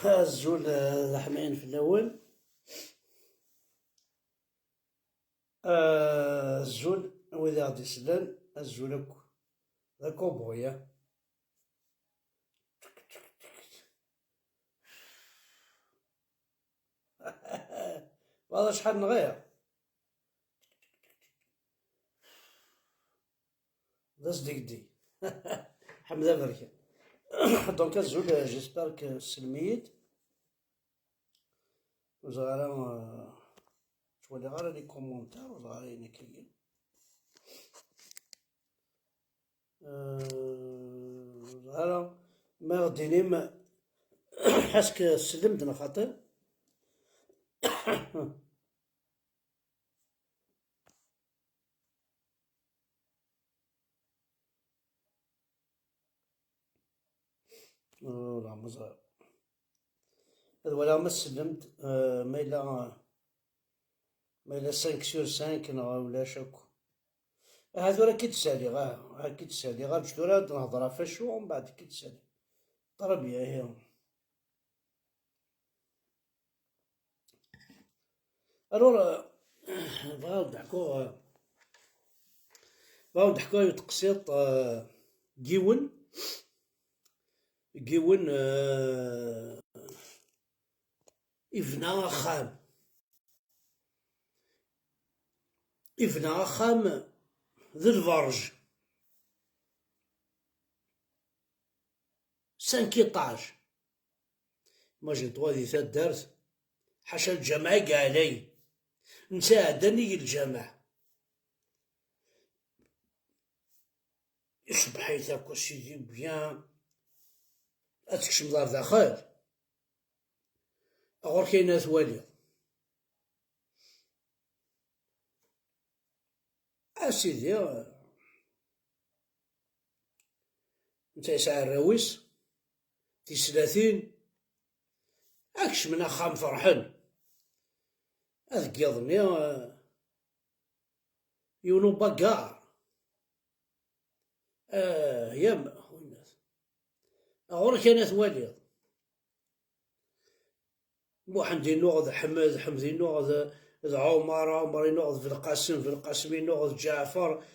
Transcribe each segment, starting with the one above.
الزول ذا حماين في الأول. الزول وإذا غادي يسلم الزول ذا كوبويا. والله شحال نغير ذا صديقدي. حمدا بركة. دونك الزول جيسبر كو سلميت وزغالا تولي غير لي كومونتير وزغالا ينكلي زغالا ما غديني ما حاسك سلمت انا خاطر. لا مزال ولا ما سلمت. ما إلا 5/5 ولا شاكو. هذولا كي تسالي كي تسالي بشتورا نهضر فاشو ومن بعد كي تسالي طربية هي. الور بغاو نضحكو تقسيط. كيون يبنى أخام ذي الفرج 5 إيطاج. ماجي طوالي ثا دارت حاشا الجامع كاع لي نساعدني الجامع يصبحيت هاكا سيدي بيان أتكشم دار داخل أغور كاينة ثوالي أسيدي نتا يسعى الراويس 30 أكش من أخام فرحان هذاك يظني يونو بقار. ياما وناس أغور كانت واليض بوحمدي نوض حمدي نوض عمر ينوض في القاسم ينوض جعفر.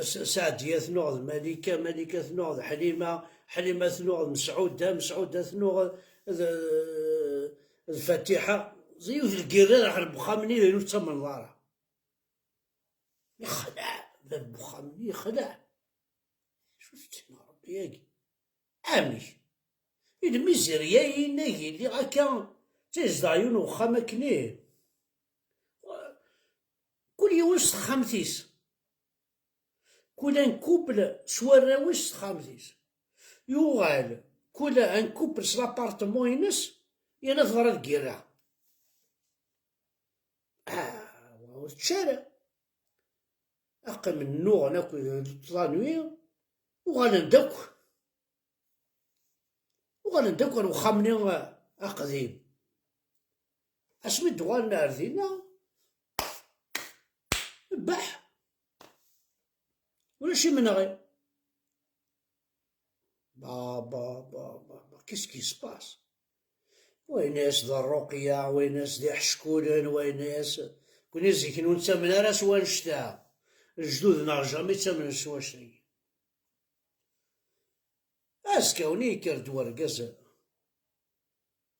سعدية تنوض ملكة تنوض حليمة تنوض مسعودة تنوض الفاتحة زيوت القراد راح البخامني لينو تسمى دارها يخلع باب بخامني يخلع. شو تسمى ربي ياكي عامي إذا ميزيريا يناكي اللي غاكا تيزدايون وخا كنيه كل يوم خمسيس كل ان كوبل شواراويس خمسيس يوغال كل ان كوبل سلابارتمون ينس يانا ظهر الكيرا تشارع أقل من نوع ناكل طلانوية وغاندك وخامني أقديم أسمي دوال ناردينا بح ولا شي من غير كيسكي سباس. ويناس ذا الرقية ويناس ذي حشكولن ويناس كوني زيكين ونتامن راس وانشتا الجدود جامي تامن سوا شي اسكاوني كرد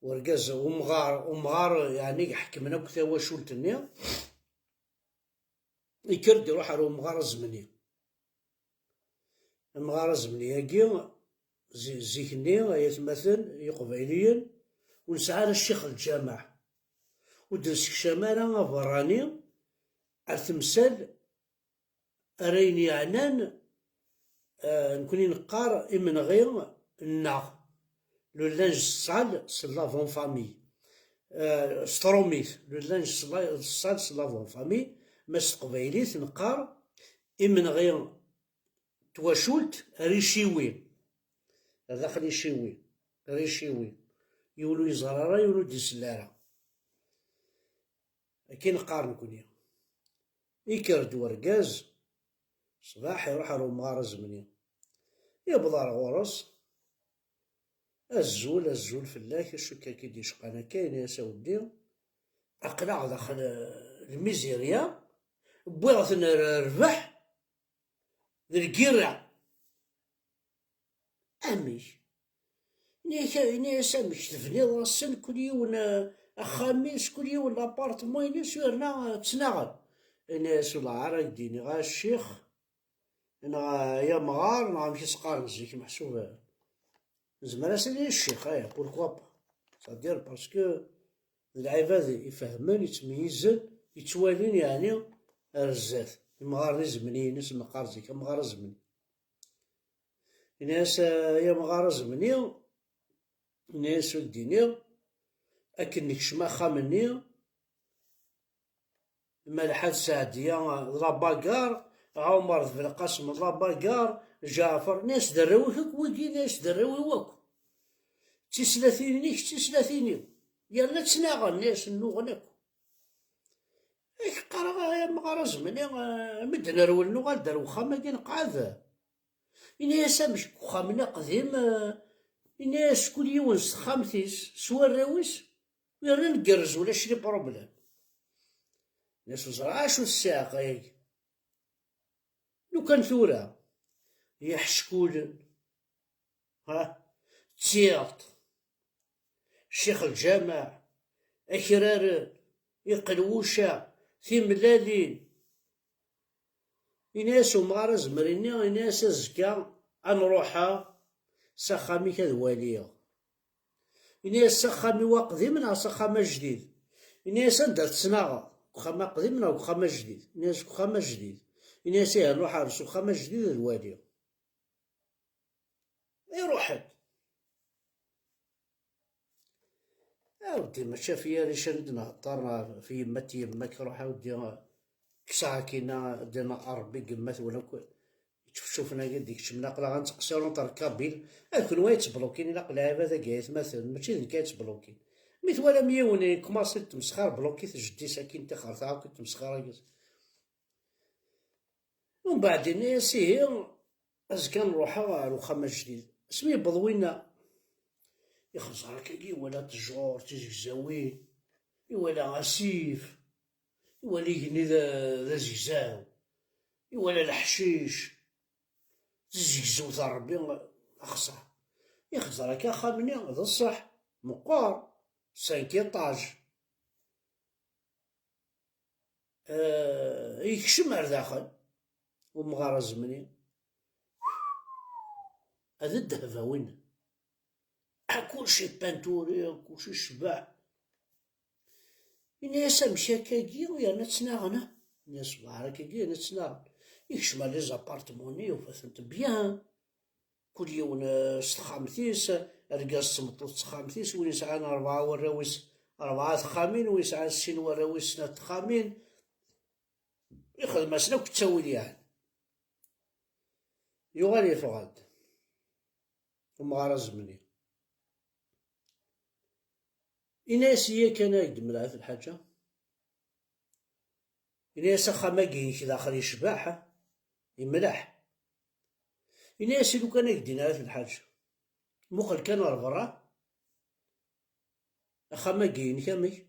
ورقاز ومغار يعني حكمنا كتا واشولتني يكرد يروح على مغار زمني ياكي زيكني يتمثل يقبيليا ونسعى الشيخ الجامع ودرس شمالة براني التمثال أريني عنان. نكوني نقار إمن غير النغ لو لانج صال سلافون فامي ستروميت لو لانج صال سلافون فامي ماس قبيليت نقار إمن غير تواشولت ريشيوي داخل ريشيوي يولو يزرارا يولو ديسلارا كي نقار نكوني يكرد ورقاز صباح يروح على مغار زمني يبضع غورس الزول الزول فلاك الشكا كي ديشق انا كاين يا سودي اقلع داخل الميزيريا بوغت نربح ذي القرع اميش ني سامش تفنيض السن كل يوم اخاميس كل يوم لابارتمون ينس ورنا تسناغل الناس ولا عراك ديني غا الشيخ انا يا مغار انا غنمشي سقار نزيك محسوب زعما سيدي الشيخ ايا بوركوا با صادير باسكو العباد يفهمن يتميزن يتوالين يعني رزاف مغار زمني ناس مقار زيك مغار زمني ناس يا مغار زمني ناس وديني أكن نكشما خامني ملحد سعدية لاباكار عمر بن القاسم لاباكار جعفر ناس دراوي هك ويكي ناس دراوي وك تسلاثيني تسلاثيني يلا تسناغ الناس النوغنك قرا يا مغارا زمني مدنا رول نوغال دار وخا كاين قاعد إني سامش وخامنا قديم إني كل يوم خامتيس سوا الراويس ويرنا نقرز ولا شري بروبليم ناس وزرا شو الساعة ياك لو كان ثورة يحشكول ها تياط شيخ الجامع أكرار يقلوشا في ملالين إناس ومغارا زمريني إناس زكا أنروحا سخامي كذواليا إناس سخامي واقديم من سخامة جديد إناس ندار تسناغا وخامة قديم من وخامة جديد إناس وخامة جديد إناس نروح عرس وخامة جديد الواليا يروحد أودي ما شاف يا ريش نهضر في يمات يماك روح أودي كساعة كينا دينا أربي قمات ولا كل شوفنا ديك شمنا قلا غنتقصرو تركابيل أكون وايد تبلوكين إلا قلا هذا كايت مثلا ماشي ذيك تبلوكين ميت ولا ميوني كماصي تمسخر بلوكيت جدي ساكن تخر تعاود تمسخر ومن بعد سيه أزكى نروحا لوخامة جديد سميه بضوينا يخزر كي ولا تجور تزكزاوين ولا غسيف ولا يجني ذا زيزاو ولا الحشيش تزكزو تاع ربي أخسر يخزر كي خامني هذا الصح مقار سانكيطاج يكشم على داخل ومغارة زمني هذا الدهفا وين كلشي بانتوري كلشي شبع الناس مشا كاكي ويا نتسناغنا الناس بحرا كاكي نتسناغ يكشم على لي زابارتموني وفاثنت بيان كل يوم خامتيس رقاص سمطوط خامتيس وين يسعان 4 وراويس 4 خامين ويسعان 6 وراويس 2 خامين يخدم سنة وكتساوي يعني يغالي يفغاد ومغارة زمني إناس هي كان يدمر في الحاجة إناس خاما كاينش داخل يشباح يملاح إناس لو كان يدينا في الحاجة مخل كان برا خاما كاين كامي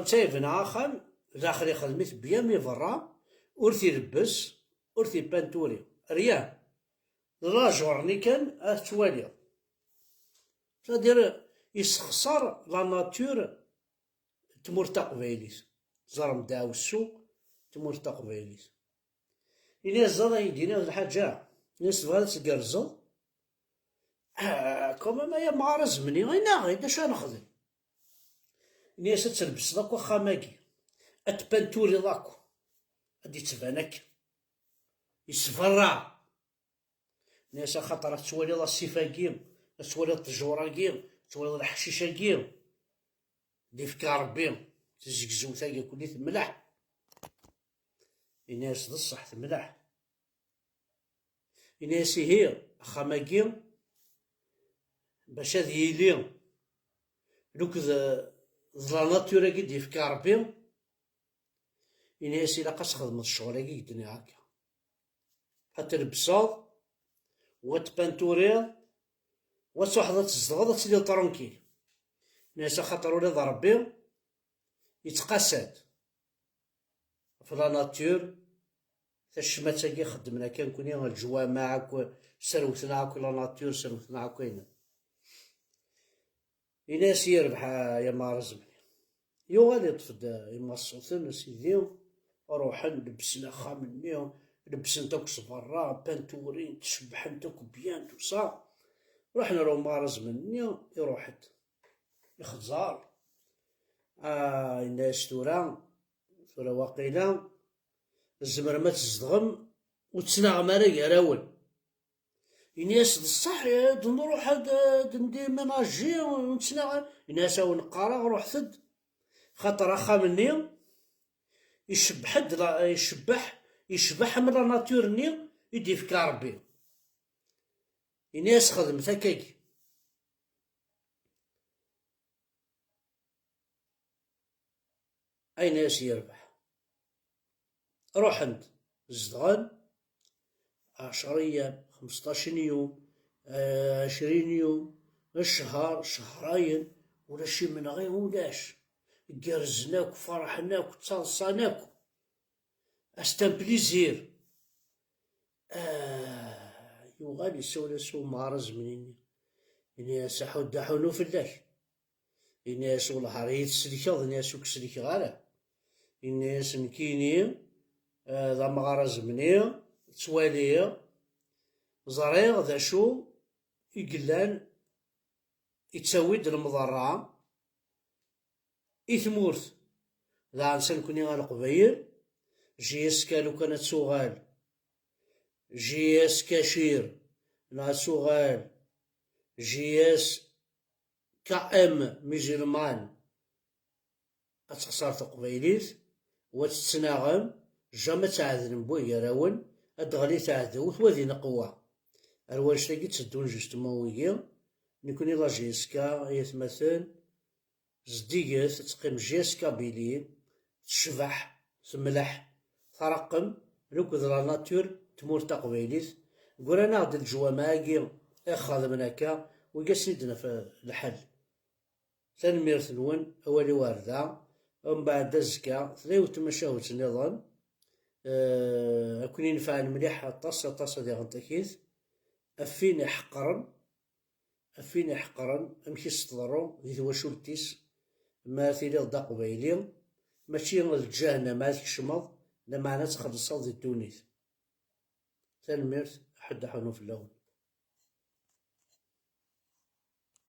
سايفنا خام داخل يخدميت بيامي برا ورثي لبس ورثي بانتوري ريان لاجورني كان توالي تدير يسخسر لا ناتور تمور تقبايليس زرم داو السوق تمور تقبايليس إلا زادا يدينا هاد الحاجة ناس بغات تقرزل كوما ما يا مغارة زمني غينا غير اش نخدم ناس تلبس داك واخا ماكي اتبانتوري داكو غادي تبانك يسفرع ناس خاطر توالي لا السيفاكيم توالي الطجوراكيم توالي الحشيشاكيم ديفك ربي تزكزو ثاقي كلي تملح الناس بصح تملح الناس هي خماكي باش هاد يلي دوك لا ناتور كي ديفك ربي الناس الا قاس خدمت الشغل كي الدنيا هكا هتلبسو وتبانتوريض وتوحد تزدغض تسيدي طرونكيل. ناس خاطر ولاد ربي يتقاسد في لا ناتور. الشماتاكي خدمنا كان كوني الجوامع سروتنا هاك لا ناتور سروتنا هاكاين. إناس يربح يا مارزمني يوغال يطفد يمصوثن سيدي روحن لبسنا خامني لبسن دوك صبرا بانتورين تشبحن دوك بيان توصا رحنا رو مارزمني يروحد يخزار. الناس تورا واقيلا الزمر ما تزدغم وتسنغ مالا راول. الناس بصح نروح ندير ميناجي ونتسنغ الناس ونقارا روح ثد خاطر اخا مني يشبح من لا ناتور ني يدي في كاربي. الناس خدمت هكاكي. اي ناس يربح روح عند زدغن 10 أيام 15 يوم 20 يوم الشهر شهرين ولا شي من غير ولاش قرزناك وفرحناك وتصلصناك استان بليزير. يوغال يسولسو معرز منيني إني ساحو داحونو فلاش إني سو الهاريت سليكاض إني سو كسليك غالا إني سنكيني ذا مغارز مني توالي زريغ ذا شو يقلان يتسويد المضرعة إثمورث ذا عنسان كوني غال قبايل جيس كالو كانت سوغال جيس كاشير نا سوغال جيس كأم ميزيرمان أتخسر تقبايليت وتتناغم جامع تعذن بوي يراون أدغلي تعذوت وذي نقوة الواش تاقي تسدون جوستمون ويا نكوني لا جيسكا يتمثل زديقت تقيم جيسكا بيلي تشبح تملح ترقم ركض لا ناتور تمور تقبيليت قرانا غد الجواماكي اخذ من هكا ويقسيدنا في الحل. تنميرت نون أولي واردة ومن بعد الزكا ثلاث تمشاوت النظام أكون ينفع مليح طاس ديال غنتاكيت أفيني حقرا أمشي ستضرو ذي تواشولتيس ما ثيلي غدا قبايلي ماشي الجهنة مع تكشمض لا معنى تخلصا ذي الدونيت. تنميرت حد حنو في اللون.